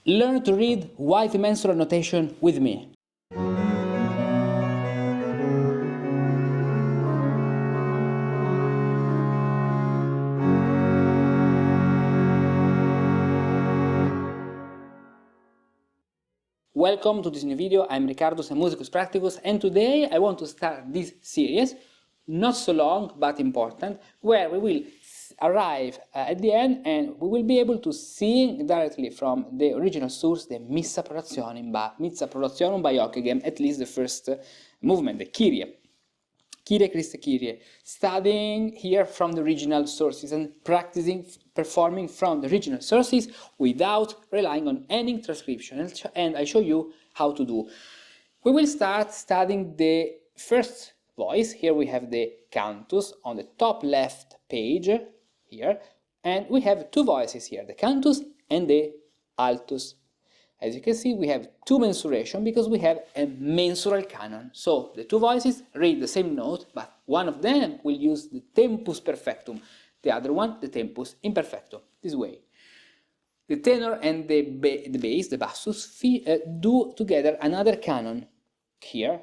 Learn to read White Mensural Notation with me. Welcome to this new video. I'm Cantus Musicus Practicus, and today I want to start this series, not so long but important, where we will arrive at the end and we will be able to sing directly from the original source, the Missa Prolationum by Ockeghem, at least the first movement, the Kyrie. Kyrie Christe Kyrie, studying here from the original sources and practicing performing from the original sources without relying on any transcription, and I show you how to do. We will start studying the first voice. Here we have the cantus on the top left page here, and we have two voices here, the cantus and the altus. As you can see, we have two mensuration because we have a mensural canon. So the two voices read the same note, but one of them will use the tempus perfectum, the other one the tempus imperfectum, this way. The tenor and the bass, the bassus, do together another canon here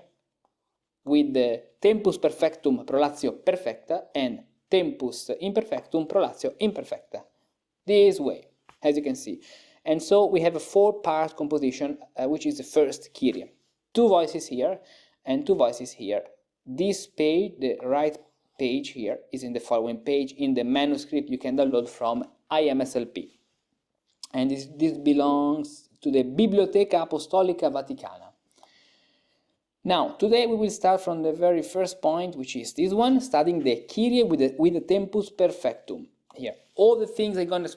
with the tempus perfectum prolatio perfecta and tempus imperfectum prolatio imperfecta, this way, as you can see. And so we have a four-part composition, which is the first Kyrie. Two voices here and two voices here. This page, the right page here, is in the following page in the manuscript you can download from IMSLP. And this belongs to the Biblioteca Apostolica Vaticana. Now, today we will start from the very first point, which is this one, studying the Kyrie with the tempus perfectum. Here, all the things I'm going to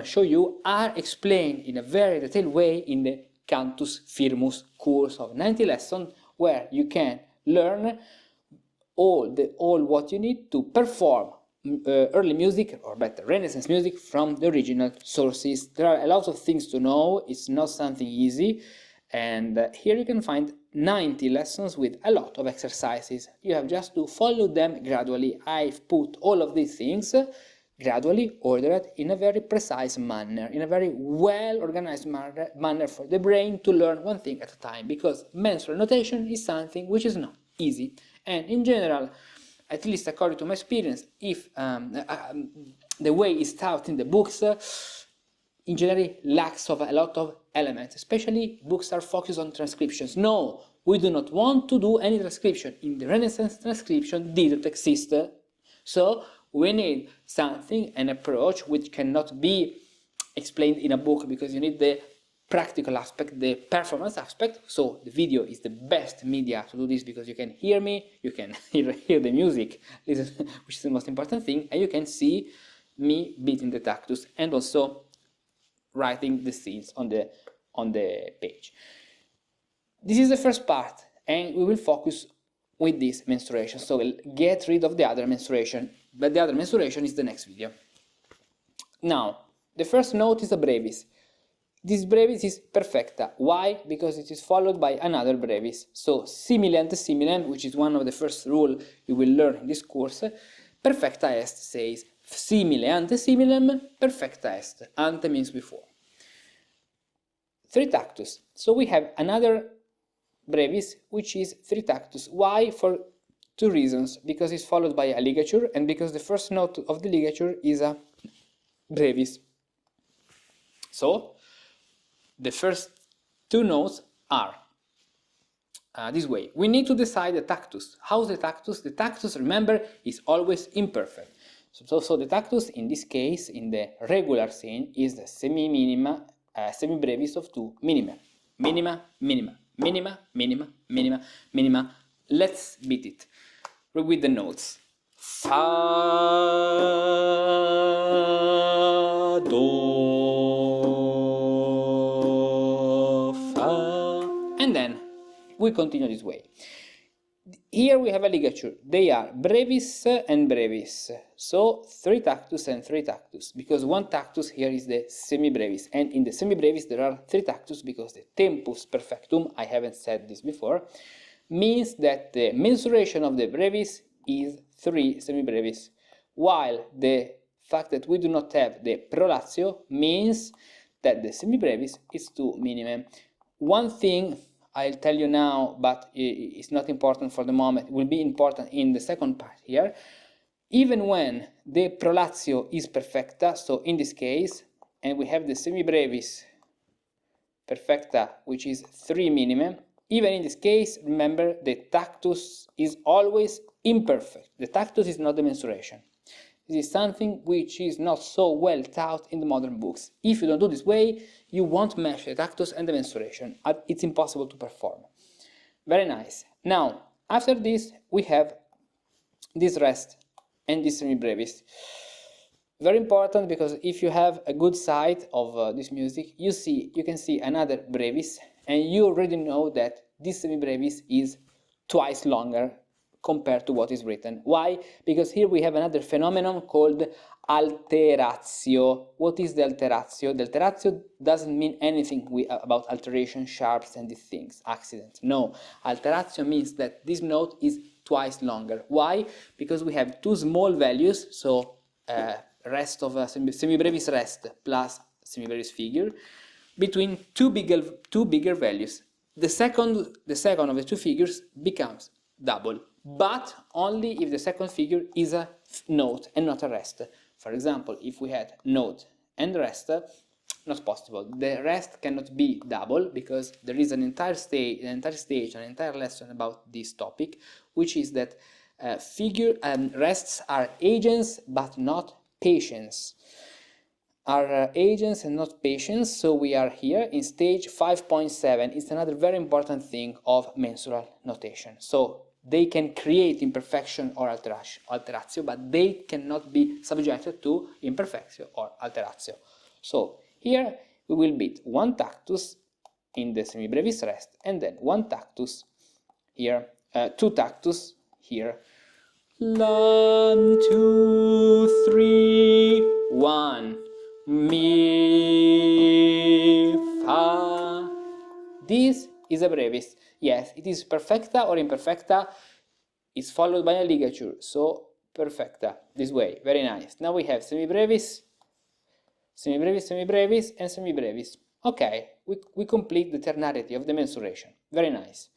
show you are explained in a very detailed way in the Cantus Firmus course of 90 lessons, where you can learn all what you need to perform early music, or better, Renaissance music from the original sources. There are a lot of things to know, it's not something easy, and here you can find 90 lessons with a lot of exercises. You have just to follow them gradually. I've put all of these things gradually ordered in a very precise manner, in a very well-organized manner for the brain to learn one thing at a time, because mensural notation is something which is not easy. And in general, at least according to my experience, if the way it's taught in the books, in general lacks of a lot of elements, especially books are focused on transcriptions. No, we do not want to do any transcription. In the Renaissance, transcription didn't exist. So we need something, an approach which cannot be explained in a book, because you need the practical aspect, the performance aspect. So the video is the best media to do this, because you can hear me, you can hear the music, which is the most important thing, and you can see me beating the tactus and also writing the scenes on the page. This is the first part, and we will focus with this mensuration. So we'll get rid of the other mensuration, but the other mensuration is the next video. Now, the first note is a brevis. This brevis is perfecta. Why? Because it is followed by another brevis. So simile ante similem, which is one of the first rules you will learn in this course, perfecta est says simile ante similem, perfecta est. Ante means before. Three tactus. So we have another brevis, which is three tactus. Why? For two reasons. Because it's followed by a ligature, and because the first note of the ligature is a brevis. So the first two notes are this way. We need to decide the tactus. How's the tactus? The tactus, remember, is always imperfect. So the tactus in this case, in the regular scene, is the semi-brevis of two minima. Minima, minima, minima, minima, minima, minima. Let's beat it with the notes. Fa, do, fa, and then we continue this way. Here we have a ligature. They are brevis and brevis. So three tactus and three tactus, because one tactus here is the semi-brevis, and in the semi-brevis there are three tactus, because the tempus perfectum, I haven't said this before, means that the mensuration of the brevis is three semi-brevis, while the fact that we do not have the prolatio means that the semibrevis is 2 minime. One thing I'll tell you now, but it's not important for the moment, it will be important in the second part here. Even when the prolatio is perfecta, so in this case, and we have the semibrevis perfecta, which is 3 minime, even in this case, remember, the tactus is always imperfect. The tactus is not the mensuration. This is something which is not so well taught in the modern books. If you don't do this way, you won't match the tactus and the mensuration. It's impossible to perform. Very nice. Now, after this, we have this rest and this semibrevis. Very important, because if you have a good sight of this music, you can see another brevis, and you already know that this semibrevis is twice longer compared to what is written. Why? Because here we have another phenomenon called alteratio. What is the alteratio? The alteratio doesn't mean anything about alteration, sharps, and these things, accidents. No, alteratio means that this note is twice longer. Why? Because we have two small values, so rest of a semibrevis rest plus semibrevis figure, between two bigger values. The second of the two figures becomes double, but only if the second figure is a note and not a rest. For example, if we had note and rest, not possible. The rest cannot be double, because there is an entire stage, an entire lesson about this topic, which is that rests are agents but not patients. Are agents and not patients, so we are here in stage 5.7. It's another very important thing of mensural notation. So they can create imperfection or alteratio, but they cannot be subjected to imperfectio or alteratio. So here we will beat one tactus in the semibrevis rest, and then one tactus here, two tactus here. 1, 2, 3, 1. Mi, fa. This is a brevis. Yes, it is perfecta or imperfecta. It's followed by a ligature, so perfecta, this way. Very nice. Now we have semibrevis, semibrevis, semibrevis, and semibrevis. Okay, we complete the ternarity of the mensuration. Very nice.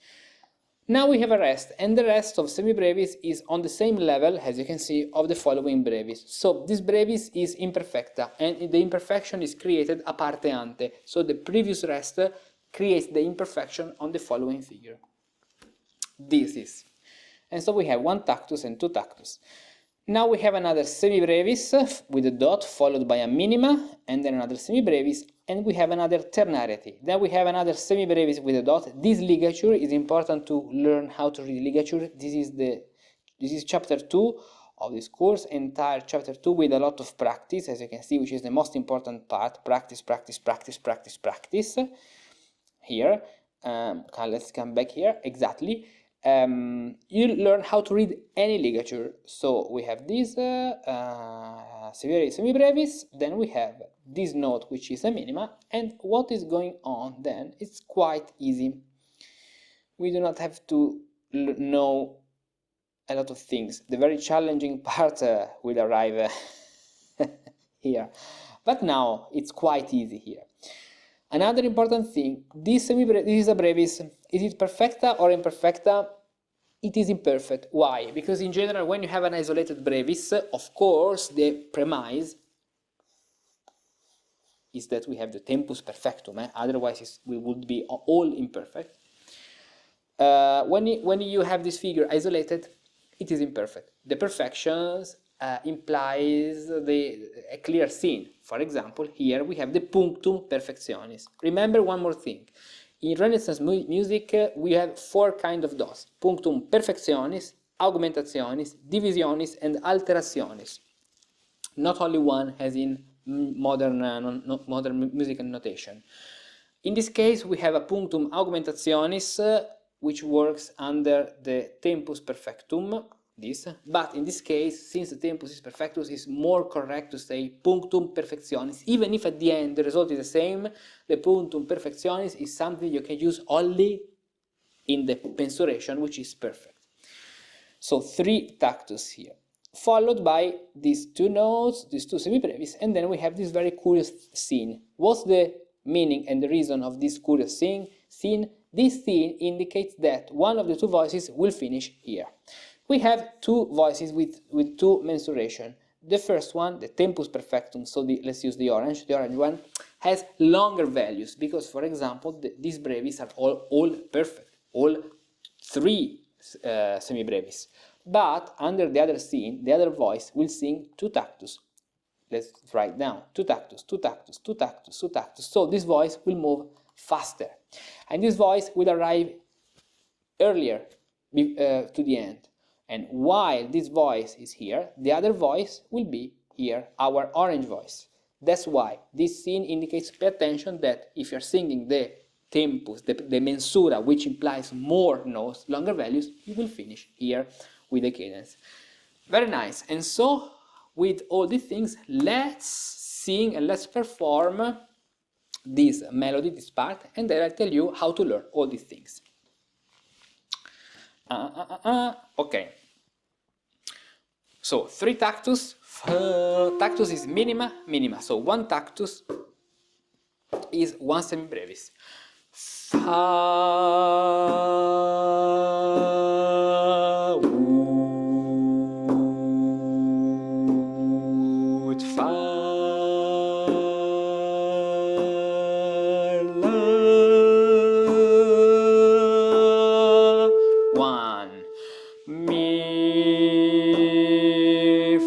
Now we have a rest, and the rest of semibrevis is on the same level, as you can see, of the following brevis. So this brevis is imperfecta, and the imperfection is created a parte ante. So the previous rest creates the imperfection on the following figure. This is. And so we have one tactus and two tactus. Now we have another semibrevis with a dot followed by a minima, and then another semibrevis, and we have another ternarity. Then we have another semibrevis with a dot. This ligature is important to learn how to read ligature. This is chapter 2 of this course, entire chapter 2 with a lot of practice, as you can see, which is the most important part. Practice, practice, practice, practice, practice. Here, let's come back here, exactly. You learn how to read any ligature. So we have this semibrevis, then we have this note, which is a minima, and what is going on then? It's quite easy. We do not have to know a lot of things. The very challenging part will arrive here, but now it's quite easy here. Another important thing, this is a brevis. Is it perfecta or imperfecta? It is imperfect. Why? Because in general, when you have an isolated brevis, of course, the premise is that we have the tempus perfectum. Otherwise, we would be all imperfect. When you have this figure isolated, it is imperfect. The perfections implies a clear scene. For example, here we have the punctum perfectionis. Remember one more thing. In Renaissance music, we have 4 kinds of dots. Punctum perfectionis, augmentationis, divisionis, and alterationis. Not only one as in modern musical notation. In this case, we have a punctum augmentationis, which works under the tempus perfectum, but in this case, since the tempus is perfectus, it's more correct to say punctum perfectionis. Even if at the end the result is the same, the punctum perfectionis is something you can use only in the mensuration, which is perfect. So 3 tactus here, followed by these 2 notes, these 2 semibrevis, and then we have this very curious scene. What's the meaning and the reason of this curious scene. This scene indicates that one of the two voices will finish here. We have two voices with two mensuration. The first one, the tempus perfectum, so let's use the orange one, has longer values because, for example, these brevis are all perfect, all three semibrevis. But under the other scene, the other voice will sing two tactus. Let's write down two tactus, two tactus, two tactus, two tactus. So this voice will move faster, and this voice will arrive earlier to the end. And while this voice is here, the other voice will be here, our orange voice. That's why this scene indicates, pay attention that if you're singing the tempus, the mensura, which implies more notes, longer values, you will finish here with the cadence. Very nice. And so, with all these things, let's sing and let's perform this melody, this part, and then I'll tell you how to learn all these things. Okay. So, three tactus. Tactus is minima, minima. So, one tactus is one semibrevis. Fa, ut, fa, la. One, mi,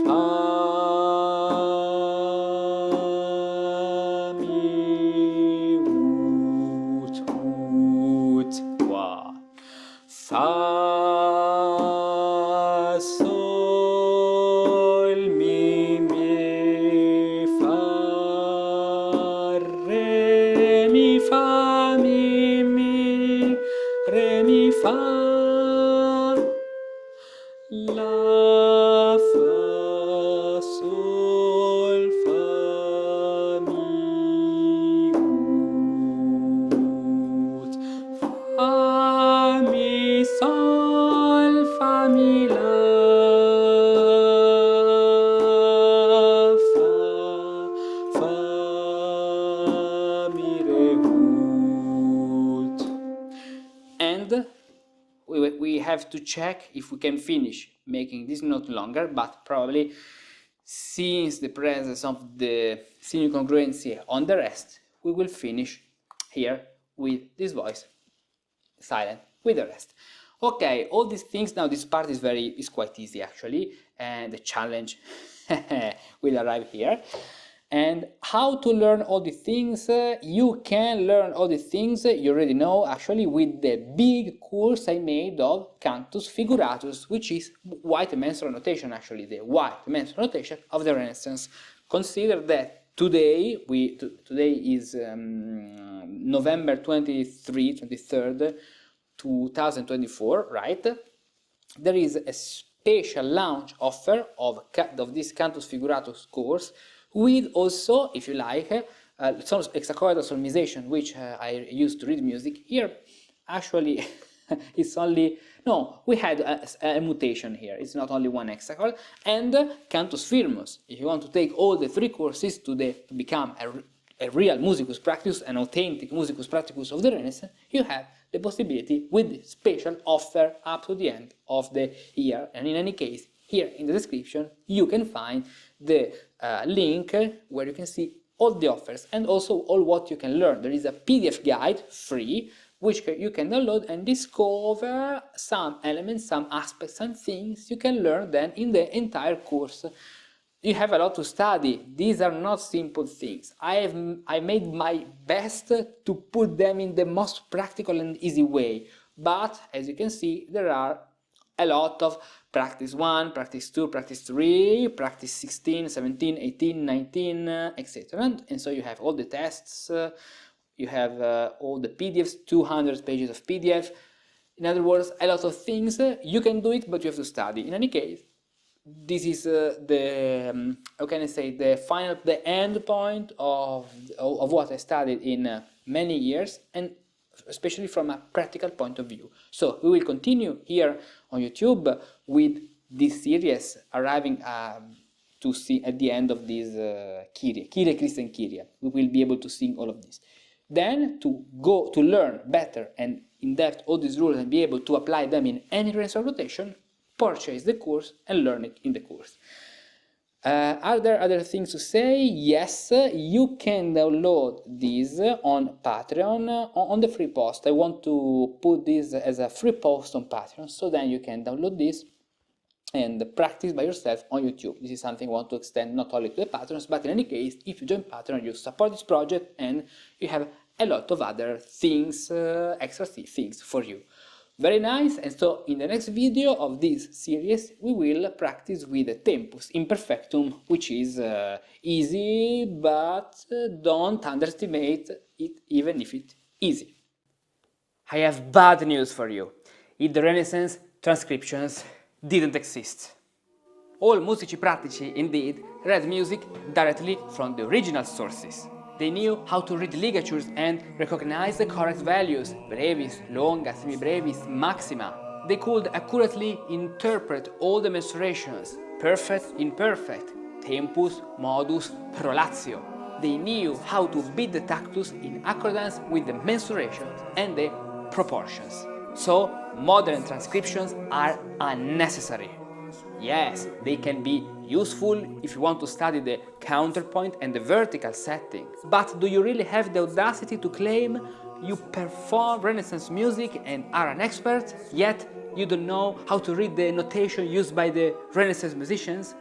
fa, mi, ut, wa, fa, sol, mi, fa, re, mi, fa, mi, re, mi, fa, la, fa, sol, fa, mi, ut, fa, mi, sol, fa, mi, la, fa, mi, re, ut. And we have to check if we can finish making this note longer, but probably since the presence of the incongruency on the rest, we will finish here with this voice silent with the rest. Okay, all these things now. This part is quite easy actually, and the challenge will arrive here. And how to learn all these things? You can learn all these things, you already know, actually, with the big course I made of Cantus Figuratus, which is White Mensural Notation, actually, the White Mensural Notation of the Renaissance. Consider that today is November 23rd, 2024, right? There is a special launch offer of this Cantus Figuratus course, with also, if you like, some hexachoidal solmization, which I use to read music. Here, actually, it's only, no, we had a mutation here. It's not only one hexachord. And Cantus Firmus. If you want to take all the three courses to become a real musicus practicus, an authentic musicus practicus of the Renaissance, you have the possibility with the special offer up to the end of the year. And in any case, here in the description, you can find the link where you can see all the offers and also all what you can learn. There is a PDF guide, free, which you can download and discover some elements, some aspects, some things you can learn then in the entire course. You have a lot to study. These are not simple things. I made my best to put them in the most practical and easy way. But, as you can see, there are a lot of practice 1, practice 2, practice 3, practice 16, 17, 18, 19, etc. And so you have all the tests, you have all the PDFs, 200 pages of PDF. In other words, a lot of things. You can do it, but you have to study. In any case, this is how can I say, the end point of what I studied in many years, and especially from a practical point of view. So we will continue here on YouTube with this series, arriving to see at the end of this Kyrie, Christian Kyrie. We will be able to sing all of this. Then to learn better and in depth all these rules and be able to apply them in any Renaissance notation, purchase the course and learn it in the course. Are there other things to say? Yes, you can download this on Patreon on the free post. I want to put this as a free post on Patreon, so then you can download this and practice by yourself on YouTube. This is something I want to extend not only to the patrons, but in any case, if you join Patreon, you support this project and you have a lot of other things, extra things for you. Very nice, and so in the next video of this series we will practice with the Tempus Imperfectum, which is easy, but don't underestimate it even if it's easy. I have bad news for you. In the Renaissance, transcriptions didn't exist. All musici practici indeed read music directly from the original sources. They knew how to read ligatures and recognize the correct values, brevis, longa, semibrevis, maxima. They could accurately interpret all the mensurations, perfect, imperfect, tempus, modus, prolatio. They knew how to beat the tactus in accordance with the mensurations and the proportions. So, modern transcriptions are unnecessary. Yes, they can be useful if you want to study the counterpoint and the vertical setting. But do you really have the audacity to claim you perform Renaissance music and are an expert, yet you don't know how to read the notation used by the Renaissance musicians?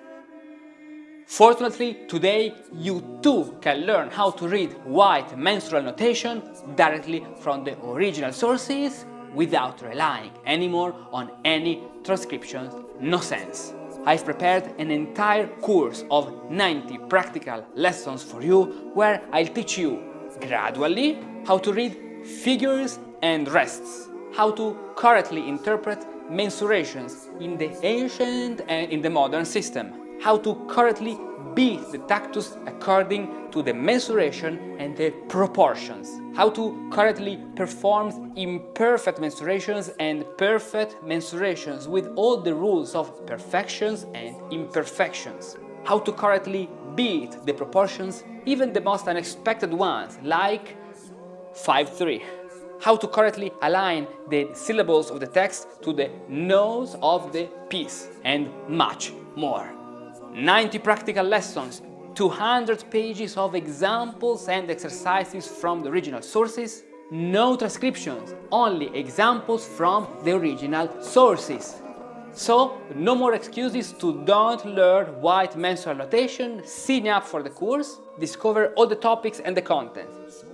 Fortunately, today you too can learn how to read White Mensural Notation directly from the original sources without relying anymore on any transcriptions, no sense. I've prepared an entire course of 90 practical lessons for you where I'll teach you gradually how to read figures and rests, how to correctly interpret mensurations in the ancient and in the modern system, how to correctly beat the tactus according to the mensuration and the proportions, how to correctly perform imperfect mensurations and perfect mensurations with all the rules of perfections and imperfections, how to correctly beat the proportions, even the most unexpected ones, like 5-3, how to correctly align the syllables of the text to the notes of the piece, and much more. 90 practical lessons, 200 pages of examples and exercises from the original sources, no transcriptions, only examples from the original sources. So, no more excuses to don't learn White Mensural Notation, sign up for the course, discover all the topics and the content,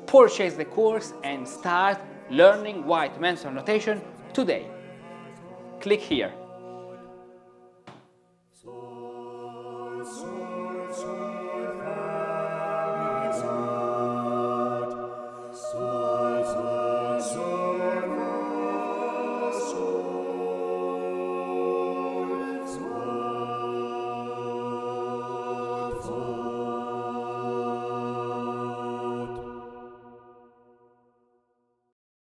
purchase the course and start learning White Mensural Notation today. Click here.